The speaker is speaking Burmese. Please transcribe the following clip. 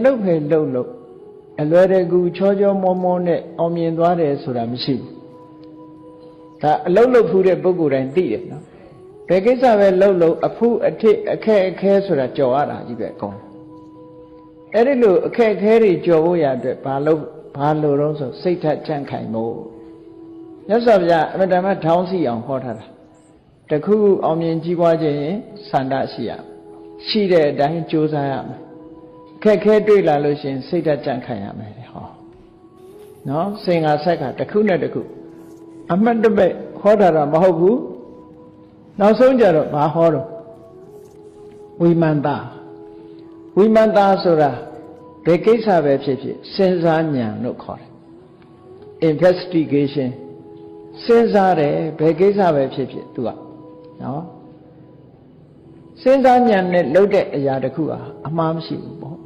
လုပ်ဖယ်လုပ်အလွယ်တကူချောမောမောနဲ့အောင်မြင်သွားတယ်ဆိုတာမရှိဘူးဒါအလုပ်ဖူးတဲ့ပုဂ္ဂိုလ်တိုင်းသိတယ်နော်ဘယ်ကိစ္စပဲလုပ်အဖူးအထစ်အခက်အခဲဆိုတာကြော်ရတာကြီးပဲအကုန်အဲ့ဒီလိုအခက်အခဲတွေကြော်ဖို့ရအတွက်ဘာလို့တော့ဆိုစိတ်ထကြံ့ခိုင်မို့မြတ်စွာဘုရားအမတ္တမထောင်းစီအောင်ဟောထားတာတခုအောင်မြင်ကြီးပွားခြင်းဆန္ဒရှိတဲ့အတိုင်းကြိုးစားရမယ်ခက်ခဲတွေ့လာလို့ရှိရင်စိတ်ဓာတ်ကြံ့ခိုင်ရမယ်ဟောနော်စင်္ဃာဆက်ကတစ်ခုနဲ့တစ်ခုအမှတ်တမဲ့ဟောတာတော့မဟုတ်ဘူးနောက်ဆုံးကြတော့ဘာဟောတော့ဝိမန္တာဆိုတာဘယ်ကိစ္စပဲဖြစ်စဉ်းစားဉာဏ်လို့ခေါ်တယ် investigation စဉ်းစားတယ်ဘယ်ကိစ္စပဲဖြစ်သူကနော်စဉ်းစားဉာဏ်နဲ့လုပ်တဲ့အရာတစ်ခုဟာအမှားမရှိဘူးပေါ့